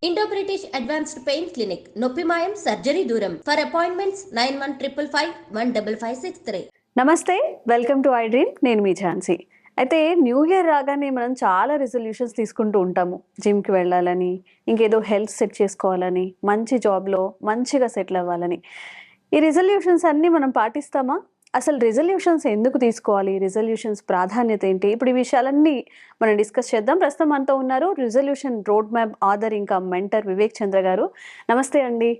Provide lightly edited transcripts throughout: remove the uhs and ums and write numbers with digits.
Indo British advanced pain clinic నొప్పి మాయం surgery దూరం ఫర్ అపాయింట్మెంట్స్ 9155515563. నమస్తే, వెల్కమ్ టు ఐ డ్రీమ్. నేను మీ ఝాన్సీ. అయితే న్యూ ఇయర్ రాగానే మనం చాలా రిజల్యూషన్స్ తీసుకుంటూ ఉంటాము. జిమ్కి వెళ్ళాలని, ఇంకేదో హెల్త్ సెట్ చేసుకోవాలని, మంచి జాబ్లో మంచిగా సెటిల్ అవ్వాలని. ఈ రిజల్యూషన్స్ అన్నీ మనం పాటిస్తామా? అసలు రిజల్యూషన్స్ ఎందుకు తీసుకోవాలి? రిజల్యూషన్స్ ప్రాధాన్యత ఏంటి? ఇప్పుడు ఈ విషయాలన్నీ మనం డిస్కస్ చేద్దాం. ప్రస్తుతం మనతో ఉన్నారు రిజల్యూషన్ రోడ్ మ్యాప్ ఆథర్ ఇంకా మెంటర్ వివేక్ చంద్ర గారు. నమస్తే అండి.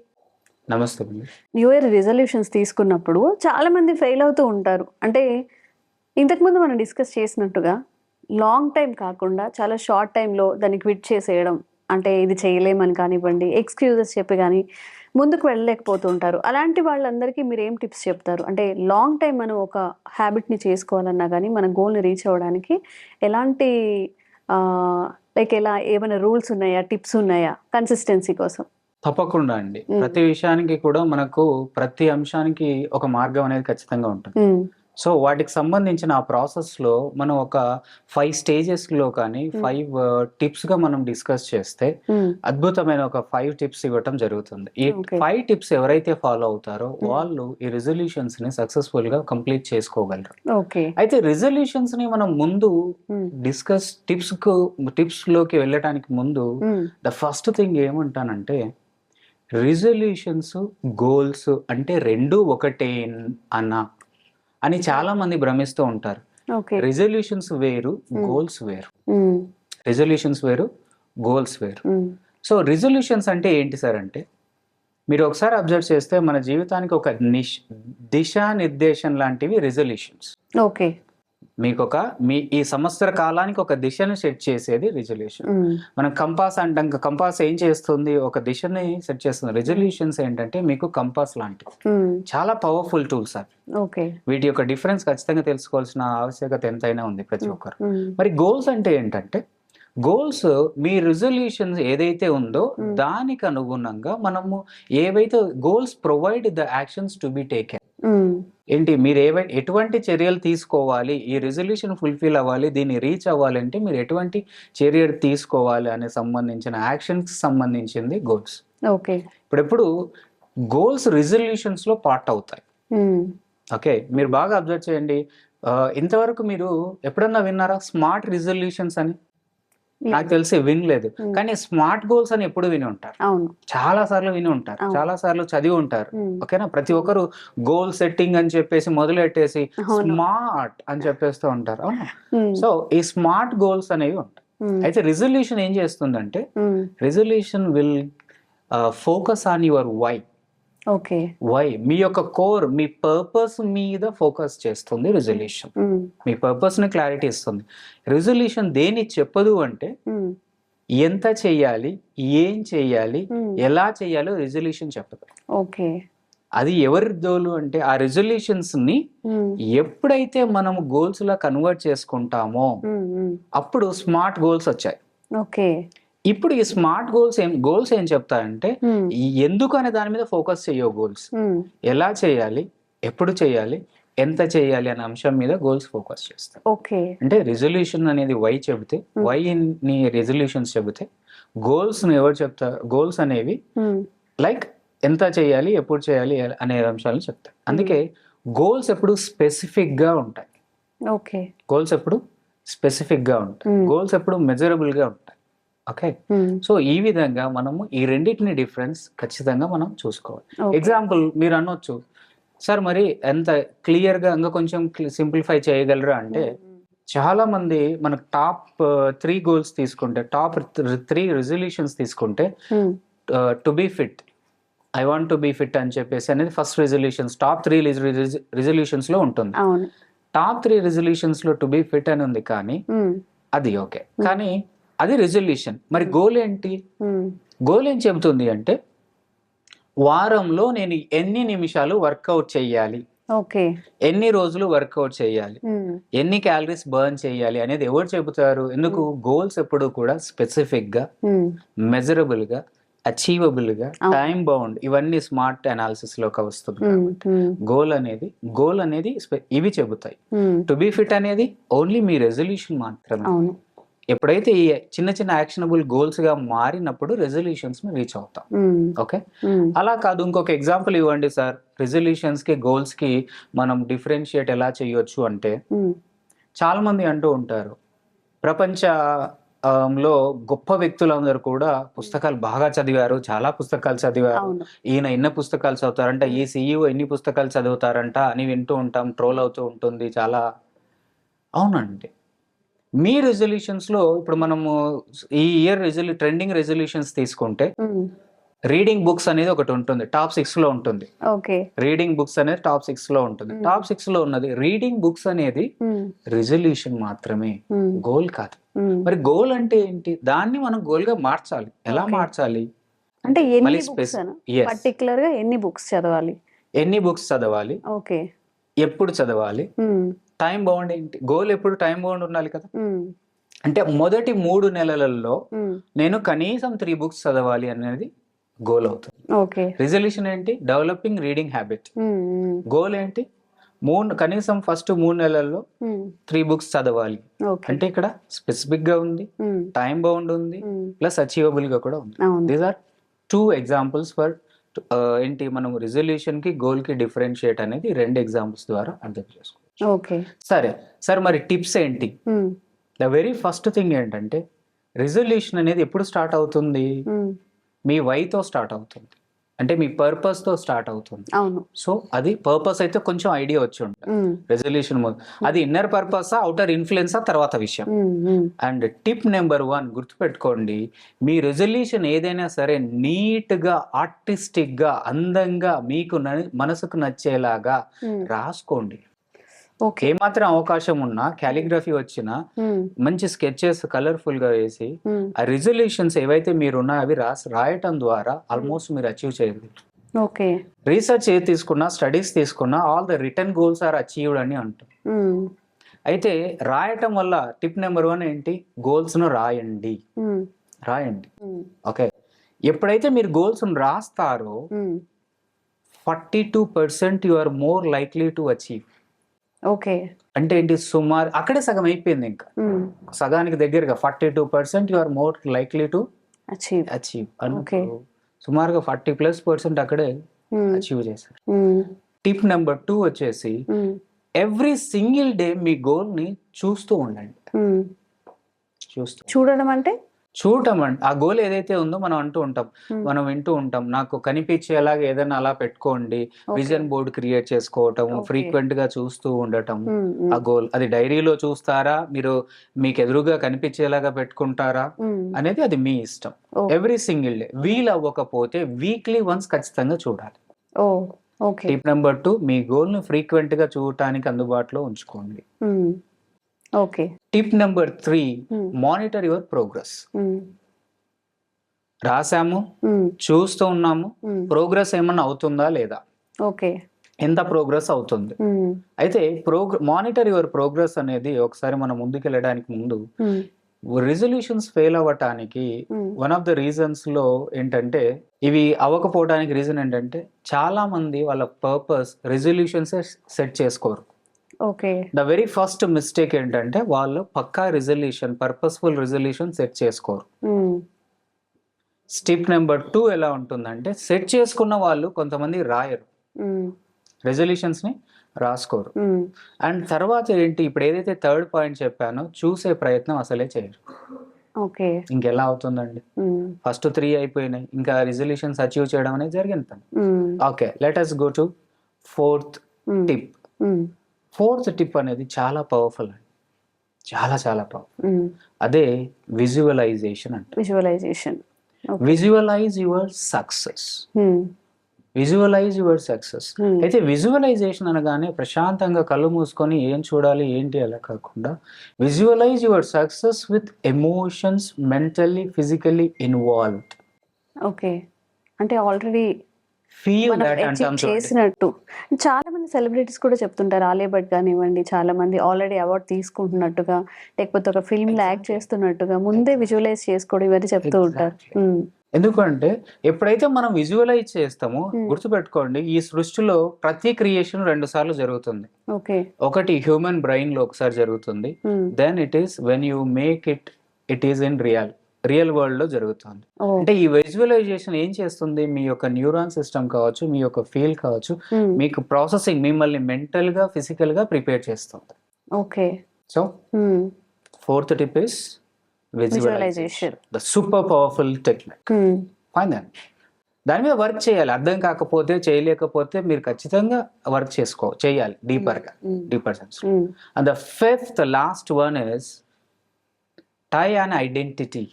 నమస్తే. న్యూ ఇయర్ రిజల్యూషన్స్ తీసుకున్నప్పుడు చాలామంది ఫెయిల్ అవుతూ ఉంటారు. అంటే ఇంతకుముందు మనం డిస్కస్ చేసినట్టుగా లాంగ్ టైం కాకుండా చాలా షార్ట్ టైంలో దాన్ని క్విట్ చేసేయడం, అంటే ఇది చేయలేమని కానివ్వండి, ఎక్స్క్యూజెస్ చెప్పి కానీ ముందుకు వెళ్ళలేకపోతూ ఉంటారు. అలాంటి వాళ్ళందరికీ మీరు ఏం టిప్స్ చెప్తారు? అంటే లాంగ్ టైం మనం ఒక హ్యాబిట్ని చేసుకోవాలన్నా కానీ మన గోల్ని రీచ్ అవ్వడానికి ఎలాంటి ఎలా ఏమైనా రూల్స్ ఉన్నాయా, టిప్స్ ఉన్నాయా కన్సిస్టెన్సీ కోసం? తప్పకుండా అండి. ప్రతి విషయానికి కూడా మనకు ప్రతి అంశానికి ఒక మార్గం అనేది ఖచ్చితంగా ఉంటుంది. సో వాటికి సంబంధించిన ఆ ప్రాసెస్ లో మనం ఒక 5 స్టేజెస్ లో కానీ 5 టిప్స్ గా మనం డిస్కస్ చేస్తే అద్భుతమైన ఒక 5 టిప్స్ ఇవ్వటం జరుగుతుంది. ఈ 5 టిప్స్ ఎవరైతే ఫాలో అవుతారో వాళ్ళు ఈ రిజల్యూషన్స్ ని సక్సెస్ఫుల్ గా కంప్లీట్ చేసుకోగలరు. అయితే రిజల్యూషన్స్ ని మనం ముందు డిస్కస్ టిప్స్ లోకి వెళ్ళటానికి ముందు ద ఫస్ట్ థింగ్ ఏమంటానంటే, రిజల్యూషన్స్ గోల్స్ అంటే రెండు ఒకటే అని చాలా మంది భ్రమిస్తూ ఉంటారు. రిజల్యూషన్స్ వేరు, గోల్స్ వేరు. రిజల్యూషన్స్ వేరు, గోల్స్ వేరు. సో రిజల్యూషన్స్ అంటే ఏంటి సార్ అంటే, మీరు ఒకసారి అబ్జర్వ్ చేస్తే మన జీవితానికి ఒక దిశానిర్దేశం లాంటివి రిజల్యూషన్స్. ఓకే, మీకు ఈ సంవత్సర కాలానికి ఒక దిశను సెట్ చేసేది రిజల్యూషన్. మనం కంపాస్ అంటాం. కంపాస్ ఏం చేస్తుంది? ఒక దిశని సెట్ చేస్తుంది. రిజల్యూషన్స్ ఏంటంటే మీకు కంపాస్ లాంటివి, చాలా పవర్ఫుల్ టూల్స్ అవి. వీటి యొక్క డిఫరెన్స్ ఖచ్చితంగా తెలుసుకోవాల్సిన ఆవశ్యకత ఎంతైనా ఉంది ప్రతి ఒక్కరు. మరి గోల్స్ అంటే ఏంటంటే, గోల్స్ మీ రిజల్యూషన్స్ ఏదైతే ఉందో దానికి అనుగుణంగా మనము ఏవైతే goals provide the actions to be taken. ఏంటి, మీరు ఎటువంటి చర్యలు తీసుకోవాలి, ఈ రిజల్యూషన్ ఫుల్ఫిల్ అవ్వాలి, దీన్ని రీచ్ అవ్వాలంటే మీరు ఎటువంటి చర్యలు తీసుకోవాలి అనే సంబంధించిన యాక్షన్స్ సంబంధించింది గోల్స్. ఇప్పుడు గోల్స్ రిజల్యూషన్స్ లో పార్ట్ అవుతాయి. ఓకే, మీరు బాగా అబ్జర్వ్ చేయండి. ఇంతవరకు మీరు ఎప్పుడన్నా విన్నారా స్మార్ట్ రిజల్యూషన్స్ అని? నాకు తెలిసి వినలేదు. కానీ స్మార్ట్ గోల్స్ అని ఎప్పుడు విని ఉంటారు, చాలా సార్లు విని ఉంటారు, చాలా సార్లు చదివి ఉంటారు. ఓకేనా? ప్రతి ఒక్కరు గోల్ సెట్టింగ్ అని చెప్పేసి మొదలెట్టేసి స్మార్ట్ అని చెప్పేస్తూ ఉంటారు. అవునా? సో ఈ స్మార్ట్ గోల్స్ అనేవి ఉంటాయి. అయితే రిజల్యూషన్ ఏం చేస్తుందంటే, resolution will focus on your why. Why, మీ యొక్క కోర్, మీ పర్పస్ మీద ఫోకస్ చేస్తుంది రిజల్యూషన్. మీ పర్పస్ ని క్లారిటీ ఇస్తుంది. రిజల్యూషన్ దేని చెప్పదు అంటే, ఎంత చెయ్యాలి, ఏం చెయ్యాలి, ఎలా చెయ్యాలో రిజల్యూషన్ చెప్పదు. అది ఎవరి దోలు అంటే, ఆ రిజల్యూషన్స్ ని ఎప్పుడైతే మనం గోల్స్ లా కన్వర్ట్ చేసుకుంటామో అప్పుడు స్మార్ట్ గోల్స్ వచ్చాయి. ఇప్పుడు ఈ స్మార్ట్ గోల్స్ ఏం చెప్తాయంటే, ఎందుకు అనే దాని మీద ఫోకస్ చేయవు. గోల్స్ ఎలా చేయాలి, ఎప్పుడు చేయాలి, ఎంత చేయాలి అనే అంశం మీద గోల్స్ ఫోకస్ చేస్తాయి. అంటే రిజల్యూషన్ అనేది వై చెబితే, వై ని రిజల్యూషన్స్ చెబితే, గోల్స్ ఎవరు చెప్తారు? గోల్స్ అనేవి లైక్ ఎంత చేయాలి, ఎప్పుడు చేయాలి అనే అంశాలను చెప్తాయి. అందుకే గోల్స్ ఎప్పుడు స్పెసిఫిక్ గా ఉంటాయి. గోల్స్ ఎప్పుడు స్పెసిఫిక్ గా ఉంటాయి. గోల్స్ ఎప్పుడు మెజరబుల్ గా ఉంటాయి. ఓకే, సో ఈ విధంగా మనము ఈ రెండింటిని డిఫరెన్స్ ఖచ్చితంగా మనం చూసుకోవాలి. ఎగ్జాంపుల్ మీరు అనొచ్చు, సార్ మరి ఎంత క్లియర్ గా ఇంకా కొంచెం సింప్లిఫై చేయగలరా అంటే, చాలా మంది మన టాప్ 3 గోల్స్ తీసుకుంటే, టాప్ 3 రిజల్యూషన్స్ తీసుకుంటే, to be fit, I want to be fit అని చెప్పేసి అనేది ఫస్ట్ రిజల్యూషన్స్, టాప్ 3 రిజల్యూషన్స్ లో ఉంటుంది. టాప్ 3 రిజల్యూషన్స్ లో టు బి ఫిట్ అని ఉంది, కానీ అది ఓకే, కానీ అది రిజల్యూషన్. మరి గోల్ ఏంటి? గోల్ ఏం చెబుతుంది అంటే, వారంలో నేను ఎన్ని నిమిషాలు వర్కౌట్ చెయ్యాలి, ఎన్ని రోజులు వర్కౌట్ చేయాలి, ఎన్ని క్యాలరీస్ బర్న్ చేయాలి అనేది ఎవరు చెబుతారు? ఎందుకు? గోల్స్ ఎప్పుడు కూడా స్పెసిఫిక్ గా, మెజరబుల్ గా, అచీవబుల్ గా, టైం బౌండ్, ఇవన్నీ స్మార్ట్ అనాలిసిస్ లోకి వస్తుంది. గోల్ అనేది ఇవి చెబుతాయి. టు బి ఫిట్ అనేది ఓన్లీ మీ రెజల్యూషన్ మాత్రమే. ఎప్పుడైతే ఈ చిన్న చిన్న యాక్షనబుల్ గోల్స్ గా మారినప్పుడు రెజల్యూషన్స్ రీచ్ అవుతాం. ఓకే, అలా కాదు ఇంకొక ఎగ్జాంపుల్ ఇవ్వండి సార్, రెజల్యూషన్స్ కి గోల్స్ కి మనం డిఫరెన్షియేట్ ఎలా చేయొచ్చు అంటే, చాలా మంది అంటూ ఉంటారు ప్రపంచంలో గొప్ప వ్యక్తులందరూ కూడా పుస్తకాలు బాగా చదివారు, చాలా పుస్తకాలు చదివారు, ఈయన ఎన్ని పుస్తకాలు చదువుతారంట, ఈ CEO ఎన్ని పుస్తకాలు చదువుతారంట అని వింటూ ఉంటాం, ట్రోల్ అవుతూ ఉంటుంది చాలా. అవునండి, మీ రెజల్యూషన్స్ లో ఇప్పుడు మనము ఈ ఇయర్ ట్రెండింగ్ రెజల్యూషన్స్ తీసుకుంటే రీడింగ్ బుక్స్ అనేది ఒకటి ఉంటుంది, టాప్ 6 లో ఉంటుంది. రీడింగ్ బుక్స్ అనేది టాప్ 6 లో ఉంటుంది. టాప్ 6 లో ఉన్నది రీడింగ్ బుక్స్ అనేది రెజల్యూషన్ మాత్రమే, గోల్ కాదు. మరి గోల్ అంటే ఏంటి? దాన్ని మనం గోల్ గా మార్చాలి. ఎలా మార్చాలి అంటే పర్టికులర్ గా ఎన్ని బుక్స్ చదవాలి, ఎన్ని బుక్స్ చదవాలి, ఎప్పుడు చదవాలి, టైం బౌండ్ ఏంటి? గోల్ ఎప్పుడు టైం బౌండ్ ఉండాలి కదా. అంటే మొదటి 3 నెలలలో నేను కనీసం 3 బుక్స్ చదవాలి అనేది గోల్ అవుతుంది. రిజల్యూషన్ ఏంటి? Developing reading habit. గోల్ ఏంటి? కనీసం ఫస్ట్ 3 నెలల్లో 3 బుక్స్ చదవాలి. అంటే ఇక్కడ స్పెసిఫిక్ గా ఉంది, టైం బౌండ్ ఉంది, ప్లస్ అచీవబుల్ గా కూడా ఉంది. దీస్ ఆర్ 2 ఎగ్జాంపుల్స్ ఫర్ ఏంటి మనం రిజల్యూషన్ కి గోల్ కి డిఫరెన్షియేట్ అనేది 2 ఎగ్జాంపుల్స్ ద్వారా అర్థం చేసుకోవచ్చు. సరే సార్, మరి టిప్స్ ఏంటి? ద వెరీ ఫస్ట్ థింగ్ ఏంటంటే, రిజల్యూషన్ అనేది ఎప్పుడు స్టార్ట్ అవుతుంది? మీ వైతో స్టార్ట్ అవుతుంది, అంటే మీ పర్పస్ తో స్టార్ట్ అవుతుంది. సో అది పర్పస్ అయితే కొంచెం ఐడియా వచ్చి ఉంటుంది. రెజల్యూషన్ అది ఇన్నర్ పర్పసా అవుటర్ ఇన్ఫ్లుయెన్సా తర్వాత విషయం. అండ్ టిప్ నెంబర్ 1 గుర్తుపెట్టుకోండి, మీ రెజల్యూషన్ ఏదైనా సరే నీట్ గా, ఆర్టిస్టిక్ గా, అందంగా, మీకు మనసుకు నచ్చేలాగా రాసుకోండి. ఏమాత్రం అవకాశం ఉన్నా, కాలిగ్రఫీ వచ్చినా మంచి స్కెచెస్ కలర్ఫుల్ గా వేసి ఆ రిజల్యూషన్స్ ఏవైతే మీరున్నా అవి రాయటం ద్వారా ఆల్మోస్ట్ మీరు అచీవ్ చేయండి. రీసెర్చ్ ఏ తీసుకున్నా, స్టడీస్ తీసుకున్నా, all the return goals are achieved అని అంటాం. అయితే రాయటం వల్ల టిప్ నెంబర్ 1 ఏంటి? గోల్స్ ను రాయండి. ఓకే, ఎప్పుడైతే మీరు గోల్స్ రాస్తారో 42% you are more likely to achieve. అంటే ఏంటి? సుమారు అక్కడే సగం అయిపోయింది, ఇంకా సగానికి దగ్గరగా 42% you are more likely to achieve. సుమారుగా 40+% అక్కడే అచీవ్ చేశారు. టిప్ నెంబర్ 2 వచ్చేసి, ఎవ్రీ సింగిల్ డే మీ గోల్ ని చూస్తూ ఉండండి. చూడడం అంటే ఆ గోల్ ఏదైతే ఉందో మనం వింటూ ఉంటాం, నాకు కనిపించేలాగా ఏదైనా అలా పెట్టుకోండి, విజన్ బోర్డ్ క్రియేట్ చేసుకోవటం, ఫ్రీక్వెంట్ గా చూస్తూ ఉండటం. ఆ గోల్ అది డైరీలో చూస్తారా, మీకు ఎదురుగా కనిపించేలాగా పెట్టుకుంటారా అనేది అది మీ ఇష్టం. ఎవ్రీ సింగిల్ డే, వీల్ అవ్వకపోతే వీక్లీ వన్స్ ఖచ్చితంగా చూడాలి. టిప్ నెంబర్ 2, మీ గోల్ ను ఫ్రీక్వెంట్ గా చూడటానికి అందుబాటులో ఉంచుకోండి. Tip number 3, monitor your progress. రాసాము, చూస్తూ ఉన్నాము, ప్రోగ్రెస్ ఏమన్నా అవుతుందా లేదా, ఎంత ప్రోగ్రెస్ అవుతుంది. అయితే మానిటర్ యువర్ ప్రోగ్రెస్ అనేది ఒకసారి మనం ముందుకెళ్ళడానికి ముందు రిజల్యూషన్స్ ఫెయిల్ అవ్వటానికి వన్ ఆఫ్ ద రీజన్స్ లో ఏంటంటే, ఇవి అవ్వకపోవడానికి రీజన్ ఏంటంటే, చాలా మంది వాళ్ళ పర్పస్ రిజల్యూషన్స్ సెట్ చేసుకోరు. ద వెరీ ఫస్ట్ మిస్టేక్ ఏంటంటే, వాళ్ళు పక్కా రిజల్యూషన్, పర్పస్ఫుల్ రిజల్యూషన్ సెట్ చేసుకోరు. స్టెప్ నెంబర్ 2 ఎలా ఉంటుందంటే, సెట్ చేసుకున్న వాళ్ళు కొంతమంది రాయరు, రెజల్యూషన్స్ ని రాసుకోరు. అండ్ తర్వాత ఏంటి, ఇప్పుడు ఏదైతే 3rd పాయింట్ చెప్పానో, చూసే ప్రయత్నం అసలే చేయరు. ఇంకెలా అవుతుందండి? ఫస్ట్ 3 అయిపోయినాయి, ఇంకా రిజల్యూషన్స్ అచీవ్ చేయడం అనేది జరిగింది పని. Okay, let us go to 4th tip. 4th tip అనేది చాలా పవర్ఫుల్ అండి, చాలా పవర్ఫుల్. అదే విజువలైజేషన్ అంటే. Visualize your success. అయితే విజువలైజేషన్ అనగానే ప్రశాంతంగా కళ్ళు మూసుకొని ఏం చూడాలి ఏంటి అలా కాకుండా, visualize your success with emotions, mentally, physically involved. అంటే ఆల్రెడీ చేసినట్టు. చాలా మంది సెలబ్రిటీస్ కూడా చెప్తుంటారు, ఆలియా భట్ కానివ్వండి, చాలా మంది ఆల్రెడీ అవార్డు తీసుకుంటున్నట్టుగా, లేకపోతే ఒక ఫిల్మ్ లో యాక్ట్ చేస్తున్నట్టుగా ముందే విజువలైజ్ చేసుకోవడం, ఇవన్నీ చెప్తూ ఉంటారు. ఎందుకంటే ఎప్పుడైతే మనం విజువలైజ్ చేస్తామో, గుర్తుపెట్టుకోండి, ఈ సృష్టిలో ప్రతి క్రియేషన్ 2 సార్లు జరుగుతుంది. ఒకటి హ్యూమన్ బ్రెయిన్ లో ఒకసారి జరుగుతుంది, then it is when you make it it is in real world లో జరుగుతుంది. ఓ. అంటే ఈ విజువలైజేషన్ ఏం చేస్తుంది, మీ యొక్క న్యూరాన్ సిస్టమ్ కావచ్చు, మీ యొక్క ఫీల్ కావచ్చు, మ్మ్. మీకు ప్రాసెసింగ్ మిమ్మల్ని మెంటల్ గా ఫిజికల్ గా ప్రిపేర్ చేస్తుంది. Okay. So hmm. Fourth tip is visualization, the super powerful technique. Hmm. Fine. దాని మీద వర్క్ చేయాలి. అర్థం కాకపోతే, చేయలేకపోతే మీరు ఖచ్చితంగా వర్క్ చేయాలి deeper sense. Hmm. And the fifth last one is tie an identity.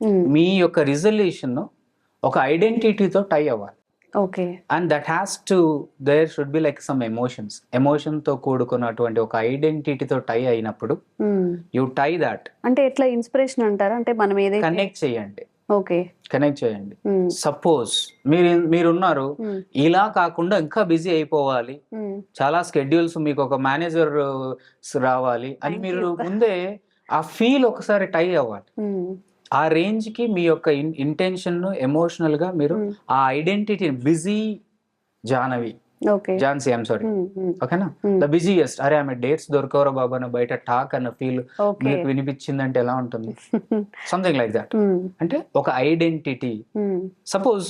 Hmm. మీ యొక్క రిజల్యూషన్ ఒక ఐడెంటిటీతో టై అవ్వాలి. Okay. And that has to there should be like some ఎమోషన్తో కూడుకున్నటువంటి ఒక ఐడెంటిటీతో టై అయినప్పుడు మ్మ్. You tie that. అంటే ఎట్లా ఇన్స్పిరేషన్ అంటారా? అంటే మనం ఏదైతే కనెక్ట్ చేయండి. ఓకే. కనెక్ట్ చేయండి. మ్మ్. సపోజ్ మీరున్నారు, మ్మ్. ఇలా కాకుండా ఇంకా బిజీ అయిపోవాలి, మ్మ్. చాలా స్కెడ్యూల్స్, మీకు ఒక మేనేజర్ రావాలి అని Thank మీరు you. ముందే ఆ ఫీల్ ఒకసారి టై అవ్వాలి. మ్మ్. ఆ రేంజ్ కి మీ యొక్క ఇంటెన్షన్ ఎమోషనల్ గా మీరు మ్మ్. ఆ identity busy okay. Jhansi I'm sorry, మ్మ్. మ్మ్. ఓకేనా, మ్మ్. ద బిజీయెస్ట్, అరే ఆమె డేట్స్ దొరకవరా బాబా అని బయట టాక్ అన్న ఫీల్ ఓకే. మీకు వినిపించిందంటే ఎలా ఉంటుంది? Something like that. మ్మ్. అంటే ఒక ఐడెంటిటీ. మ్మ్. సపోజ్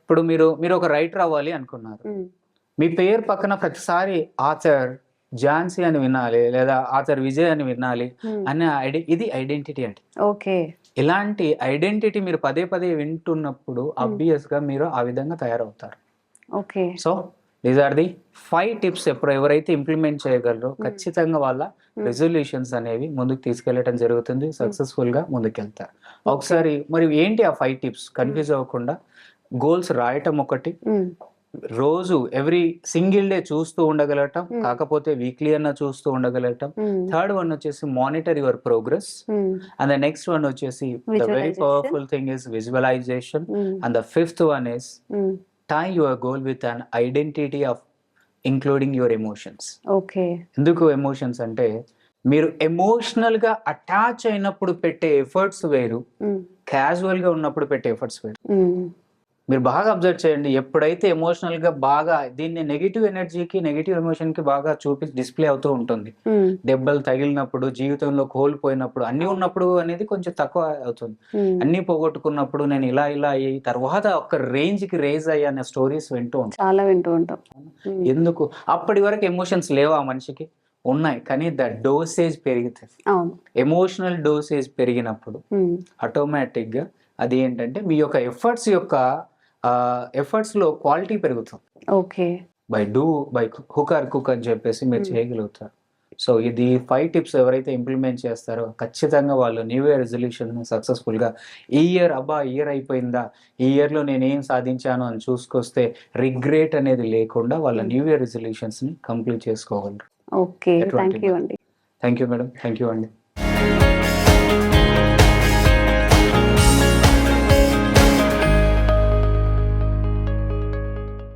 ఇప్పుడు మీరు ఒక రైటర్ అవ్వాలి అనుకున్నారు, మ్మ్. మీ పేరు పక్కన ప్రతిసారి ఆథర్ ఝాన్సీ అని వినాలి, లేదా ఆథర్ విజయ్ అని వినాలి మ్మ్. అనే ఇది ఐడెంటిటీ అంటే. ఓకే. ఇలాంటి ఐడెంటిటీ మీరు పదే పదే వింటున్నప్పుడు ఆబ్వియస్ గా మీరు ఆ విధంగా తయారవుతారు. Okay. So these are the 5 tips. ఎవరైతే ఇంప్లిమెంట్ చేయగలరో ఖచ్చితంగా వాళ్ళ రెజల్యూషన్స్ అనేవి ముందుకు తీసుకెళ్లడం జరుగుతుంది, సక్సెస్ఫుల్ గా ముందుకెళ్తారు. ఒకసారి మరి ఏంటి ఆ 5 టిప్స్? కన్ఫ్యూజ్ అవ్వకుండా గోల్స్ రాయటం ఒకటి, మ్మ్. రోజు ఎవ్రీ సింగిల్ డే చూస్తూ ఉండగలగటం, కాకపోతే వీక్లీ అన్న చూస్తూ ఉండగలగటం. మ్మ్. థర్డ్ వన్ వచ్చేసి monitor your progress. Hmm. And the next one వచ్చేసి the very Visualization. Powerful thing is visualization. Hmm. And the fifth one is hmm. tie your goal with an identity of including your emotions. Okay. ఎందుకు emotions అంటే, మీరు emotional గా attach అయినప్పుడు పెట్టే efforts వేరు, మ్మ్. Casual గా ఉన్నప్పుడు పెట్టే ఎఫర్ట్స్ వేరు. మ్మ్. మీరు బాగా అబ్జర్వ్ చేయండి, ఎప్పుడైతే ఎమోషనల్ గా బాగా దీన్ని నెగిటివ్ ఎనర్జీకి, నెగిటివ్ ఎమోషన్ కి బాగా డిస్ప్లే అవుతూ ఉంటుంది. మ్మ్. దెబ్బలు తగిలినప్పుడు, జీవితంలో కోల్పోయినప్పుడు, అన్ని ఉన్నప్పుడు అనేది కొంచెం తక్కువ అవుతుంది. మ్మ్. అన్ని పోగొట్టుకున్నప్పుడు నేను ఇలా అయ్యి తర్వాత ఒక రేంజ్ కి రేజ్ అయ్యి అనే స్టోరీస్ వింటూ ఉంటాం. చాలా వింటూ ఉంటాం. మ్మ్. ఎందుకు? అప్పటి వరకు ఎమోషన్స్ లేవా ఆ మనిషికి? ఉన్నాయి, కానీ ద డోసేజ్ పెరిగితే, అవును. ఎమోషనల్ డోసేజ్ పెరిగినప్పుడు మ్మ్. ఆటోమేటిక్ గా అది ఏంటంటే మీ యొక్క ఎఫర్ట్స్ లో క్వాలిటీ పెరుగుతుంది. ఓకే. బై హుక్ అని చెప్పేసి మీరు చేయగలుగుతారు. సో ఇది 5 టిప్స్ ఎవరైతే ఇంప్లిమెంట్ చేస్తారో ఖచ్చితంగా వాళ్ళు న్యూ ఇయర్ రెజల్యూషన్ సక్సెస్ఫుల్ గా ఈ ఇయర్ అయిపోయిందా, ఈ ఇయర్ లో నేను ఏం సాధించాను అని చూసుకొస్తే రిగ్రెట్ అనేది లేకుండా వాళ్ళ న్యూ ఇయర్ రెజల్యూషన్స్ ని కంప్లీట్ చేసుకోగలరు. ఓకే. థ్యాంక్ యూ అండి. Thank you madam. Thank you అండి.